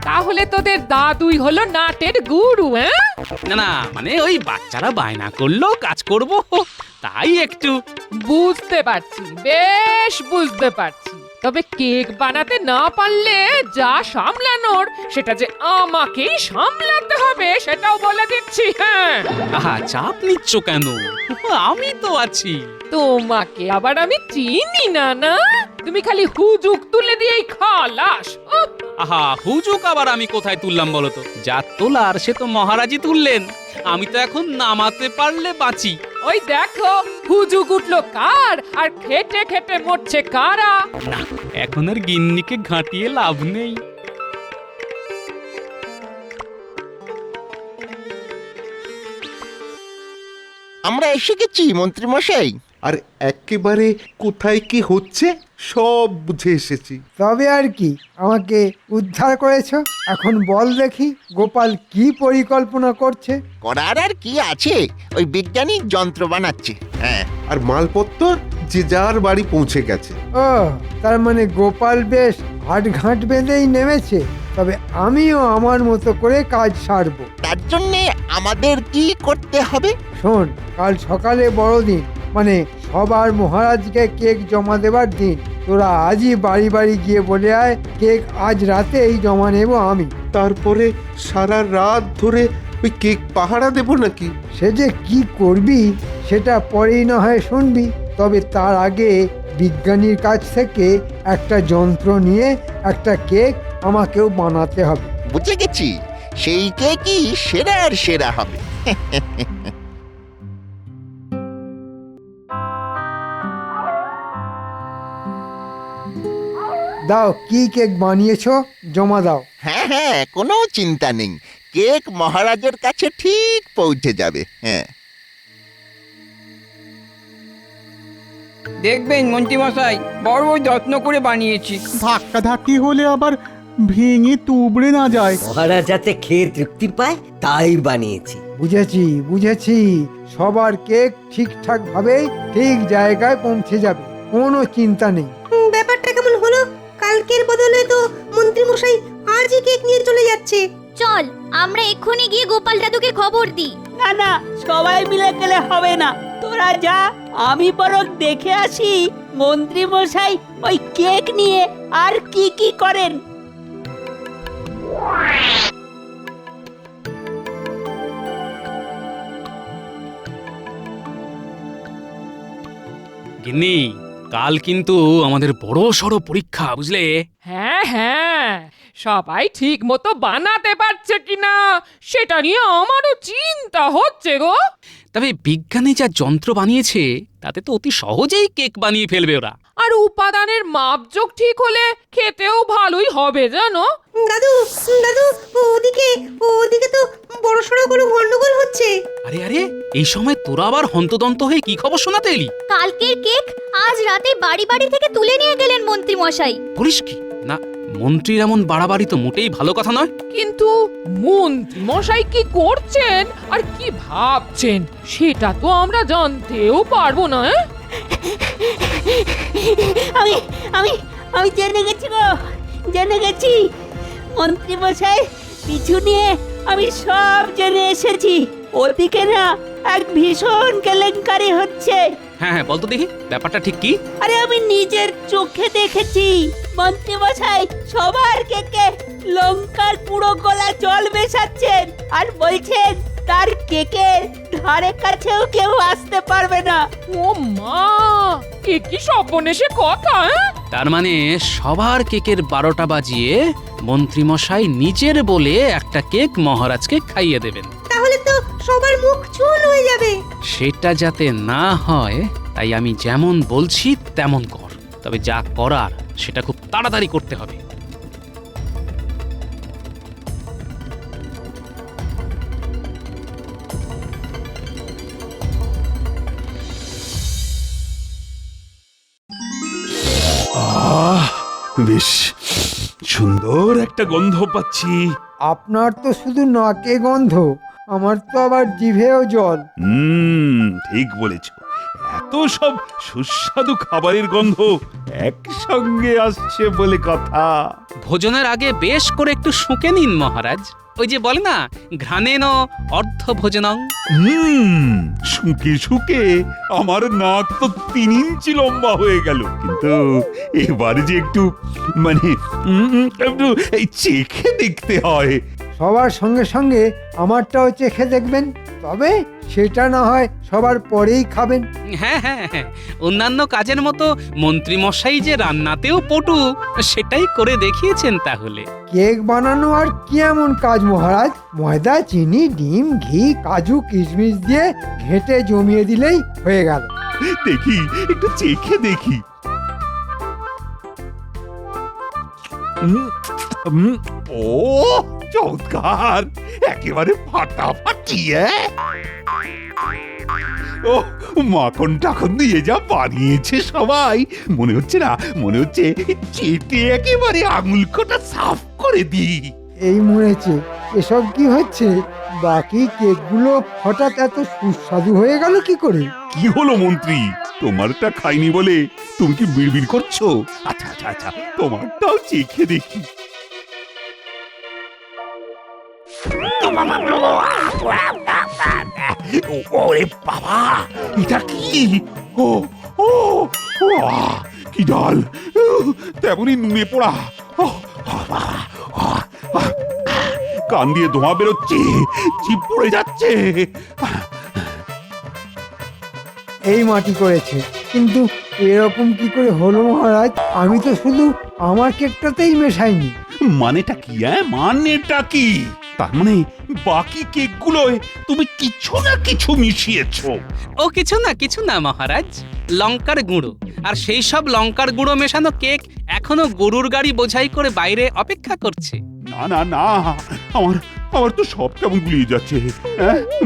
তাহলে তোদের দাদুই হলো নাটের গুরু? হ্যাঁ, না না, মানে ওই বাচ্চারা বায়না করলো কাজ করব, তাই একটু। বুঝতে পারছি, বেশ বুঝতে পারছি। তবে কেক বানাতে না পারলে যা সামলানোর সেটা যে আমাকেই সামলাতে হবে সেটাও বলে দিচ্ছি। হ্যাঁ, আহা, চাপ নিচ্ছ কেন? আমি তো আছি। তোমাকে আবার আমি চিনি না না, তুমি খালি হুজুক তুলে দিয়েই খালাস। উফ, আহা, হুজুক আবার আমি কোথায় তুললাম বলো তো? যা তোলার সে তো মহারাজই তুললেন, আমি তো এখন নামাতে পারলে বাঁচি। ওই দেখো হুজুক উঠলো কার, আর খেটে খেটে মরছে কারা। না, এখন আর গিন্নিকে ঘাঁটিয়ে লাভ নেই। আমরা এসে গেছি মন্ত্রী মশাই। আর একেবারে কোথায় কি হচ্ছে সব বুঝে এসেছি। তবে আর কি, আমাকে উদ্ধার করেছো। এখন বল দেখি গোপাল কি পরিকল্পনা করছে। করার আর কি আছে, ওই বৈজ্ঞানিক যন্ত্র বানাচ্ছে। হ্যাঁ, আর মালপত্র যে যার বাড়ি পৌঁছে গেছে। ও, তার মানে গোপাল বেশ হাটঘাট বেঁধেই নেমেছে। তবে আমিও আমার মতো করে কাজ সারবো। তার জন্যে আমাদের কি করতে হবে? শোন, কাল সকালে বড়দিন, মানে সবার মহারাজকে কেক জমা দেবার দিন। তোরা আজই বাড়ি বাড়ি গিয়ে বলে আয় কেক আজ রাতেই জমা নেব আমি। তারপরে সারা রাত ধরে ওই কেক পাহারা দেব নাকি? সে যে কি করবি সেটা পরেই না হয় শুনবি। তবে তার আগে বিজ্ঞানীর কাছ থেকে একটা যন্ত্র নিয়ে একটা কেক আমাকেও বানাতে হবে। বুঝে গেছি, সেই কেকই সেরার সেরা হবে। দাও, কি কেক বানিয়েছো জমা দাও। হ্যাঁ হ্যাঁ, কোনো চিন্তা নেই, কেক মহারাজের কাছে ঠিক পৌঁছে যাবে। হ্যাঁ, দেখবেন মন্ত্রীমশাই, বড় যত্ন করে বানিয়েছি। ধাক্কা ধাক্কি হলে আবার ভেঙে তুবড়ে না যায়। মহারাজ যাতে খেয়ে তৃপ্তি পায় তাই বানিয়েছি। বুঝেছি বুঝেছি, সবার কেক ঠিকঠাক ভাবে ঠিক জায়গায় পৌঁছে যাবে, কোনো চিন্তা নেই। ব্যাপারটা কেমন হলো? কালকের বদলে তো মন্ত্রী মশাই আজই কেক নিয়ে চলে যাচ্ছে। চল আমরা এক্ষুনি গিয়ে গোপাল দাদুকে খবর দিই। না না, সবাই মিলে গেলে হবে না, তোরা যা, আমি বরং দেখে আসি মন্ত্রী মশাই ওই কেক নিয়ে আর কি কি করেন। গিন্নি, কাল কিন্তু আমাদের বড় সড় পরীক্ষা, বুঝলে? হ্যাঁ হ্যাঁ, সবাই ঠিক মতো বানাতে পারছে কিনা সেটা নিয়ে আমারও চিন্তা হচ্ছে গো। তবে বিজ্ঞানী যা যন্ত্র বানিয়েছে তাতে তো অতি সহজেই কেক বানিয়ে ফেলবে ওরা। আর উপাদানের মাপজোক ঠিক হলে খেতেও ভালোই হবে জানো। দাদু দাদু, ওদিকে তো বড়সড় কোনো গন্ডগোল হচ্ছে। আরে আরে, এই সময় তোরা আবার হন্তদন্ত হয়ে কি খবর শোনাতে এলি? কালকের কেক আজ রাতে বাড়ি বাড়ি থেকে তুলে নিয়ে গেলেন মন্ত্রী মশাই। বলিস কি? না, মন্ত্রীর এমন বাড়াবাড়ি তো মোটেই ভালো কথা নয়। কিন্তু মন্ত্রী মশাই কি করছেন আর কি ভাবছেন সেটা তো আমরা জানতেও পারবো না। আমি আমি আমি জেনে গেছি গো, জেনে গেছি। মন্ত্রী মশাই পিছু নিয়ে আমি সব জেনে এসেছি। ওদিকে না এক ভীষণ কেলেঙ্কারি হচ্ছে। হ্যাঁ হ্যাঁ, বলতো দেখি ব্যাপারটা ঠিক কি? আরে আমি নিজের চোখে দেখেছি, মন্ত্রী মশাই সবার কেকে লঙ্কার পুরো গলা জল মেশাচ্ছেন আর বলছেন তার কেকের ধারে কাছেও কেউ আসতে পারবে না। ও মা, এ কি সর্বনেশে কথা! তার মানে সবার কেকের 12টা বাজিয়ে মন্ত্রীমশাই নিজের বলে একটা কেক মহারাজকে খাইয়ে দেবেন। তাহলে তো সবার মুখ চুন হয়ে যাবে। সেটা যাতে না হয় তাই আমি যেমন বলছি তেমন কর। তবে যা করার সেটা খুব তাড়াতাড়ি করতে হবে। বেশ সুন্দর একটা গন্ধ পাচ্ছি। আপনার তো শুধু নাকে গন্ধ, আমার তো আবার জিভেও জল। ঠিক বলেছ, এত সব সুস্বাদু খাবারের গন্ধ একসঙ্গে আসছে বলে কথা। ভোজনের আগে বেশ করে একটু শুঁকে নিন মহারাজ। ওই যে বলে না ঘ্রাণেন অর্ধ ভোজনং। শুকে শুকে আমার নাক তো 3 ইঞ্চি লম্বা হয়ে গেল, কিন্তু এবার যে একটু মানে একটু এই চেখে দেখতে হয়। সবার সঙ্গে সঙ্গে আমারটাও চেখে দেখবেন, তবে সেটা না হয় সবার পরেই খাবেন। হ্যাঁ হ্যাঁ হ্যাঁ, অন্যান্য কাজের মতো মন্ত্রী মশাই যে রান্নাতেও পটু, সেটাই করে দেখিয়েছেন তাহলে। কেক বানানো আর কি এমন কাজ মহারাজ? ময়দা, চিনি, ডিম, ঘি, কাজু, কিশমিশ দিয়ে ঘেঁটে জমিয়ে দিলেই হয়ে গেল। দেখি একটু চেখে দেখি। ও চমৎকার, একেবারে ফাটাফাটি। ও মাখন টাখন দিয়ে যা বানিয়েছে সবাই, মনে হচ্ছে না, মনে হচ্ছে চেটে একেবারে আঙুল কটা সাফ করে দিই। এই মরেছে, এসব কি হচ্ছে? বাকি কেকগুলো হঠাৎ এত সুস্বাদু হয়ে গেল কি করে? কি হলো মন্ত্রী, তোমারটা খাইনি বলে তুমি কি বিড়বিড় করছো? আচ্ছা আচ্ছা আচ্ছা, তোমারটাও চেখে দেখি। ওরে বাবা, এটা কি? ও ও কি ডাল, তেমনই নুনে পোড়া। কান দিয়ে ধোঁয়া বেরোচ্ছে, জিভ পড়ে যাচ্ছে। এই মাটি করেছে, কিন্তু এরকম কি করে হলো মহারাজ? আমি তো শুধু আমার কেকটাতেই মেশাইনি। মানেটা কি? মানেটা কি? তার মানে বাকি কেকগুলোয় তুমি কিছু না কিছু মিশিয়েছো। ও কিছু না মহারাজ, লঙ্কার গুঁড়ো, আর সেই সব লঙ্কার গুঁড়ো মেশানো কেক এখনো গরুর গাড়ি বোঝাই করে বাইরে অপেক্ষা করছে। না না না, আমার আমার তো সব কেমন গুলিয়ে যাচ্ছে।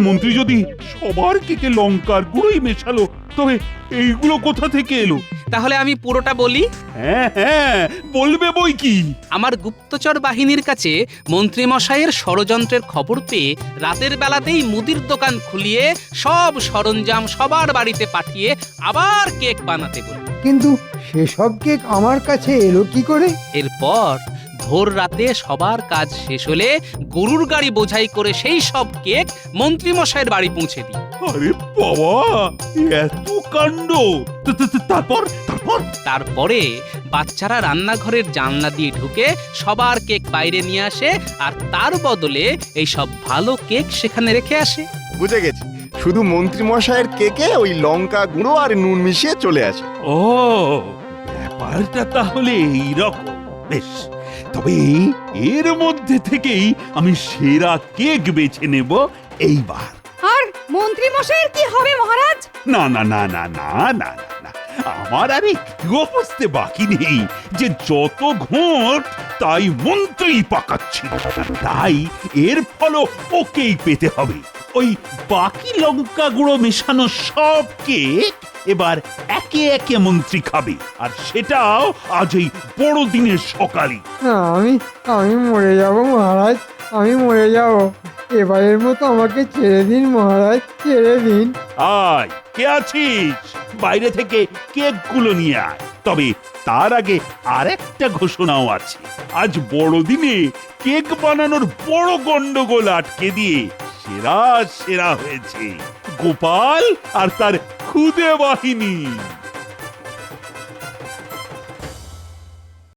মন্ত্রী যদি সবার কেকে লঙ্কার গুঁড়োই মেশালো, তবে এইগুলো কোথা থেকে এলো? তাহলে আমি পুরোটা বলি। হ্যাঁ হ্যাঁ, বলবে বই কি। আমার গুপ্তচর বাহিনীর কাছে মন্ত্রী মশাইয়ের ষড়যন্ত্রের খবর পেয়ে রাতের বেলাতেই মুদির দোকান খুলিয়ে সব সরঞ্জাম সবার বাড়িতে পাঠিয়ে আবার কেক বানাতে বলি। কিন্তু সেসব কেক আমার কাছে এলো কি করে? এরপর ভোর রাতে সবার কাজ শেষ হলে গরুর গাড়ি বোঝাই করে সেই সব কেক মন্ত্রী মশাইয়ের বাড়ি পৌঁছে দিই। আরে বাবা, এত কাণ্ড! তারপর তারপর তারপরে বাচ্চারা রান্নাঘরের জানলা দিয়ে ঢুকে সবার কেক বাইরে নিয়ে আসে, আর তার বদলে এই সব ভালো কেক সেখানে রেখে আসে। বুঝে গেছি, শুধু মন্ত্রী মশাইয়ের কেকে ওই লঙ্কা গুঁড়ো আর নুন মিশিয়ে চলে আসে। ও, ব্যাপারটা তাহলে এইরকম। বেশ, তবে এর মধ্যে থেকেই আমি সেরা কেক বেছে নেব এইবার। আর মন্ত্রী মশাইয়ের কি হবে মহারাজ? না না না না না না না, আমার আর একটুও বুঝতে বাকি নেই যে যত ঘোট তাই মন্ত্রী পাকাচ্ছি, তাই এর ফলও ওকেই পেতে হবে। ওই বাকি লঙ্কা গুঁড়ো মেশানো সব কেক এবার একে একে মন্ত্রী খাবে, আর সেটাও আজ এই বড়দিনের সকালে। আমি মরে যাব মহারাজ, আমি মরে যাব। এবারের মতো আমাকে ছেড়ে দিন মহারাজ, ছেড়ে দিন। আয়, কে আছিস? বাইরে থেকে কেকগুলো নিয়ে আয়। তবে তার আগে আরেকটা ঘোষণাও আছে। আজ বড়দিনে কেক বানানোর বড় গন্ডগোল আটকে দিয়ে সেরা হয়েছে গোপাল আর তার খুদে বাহিনী।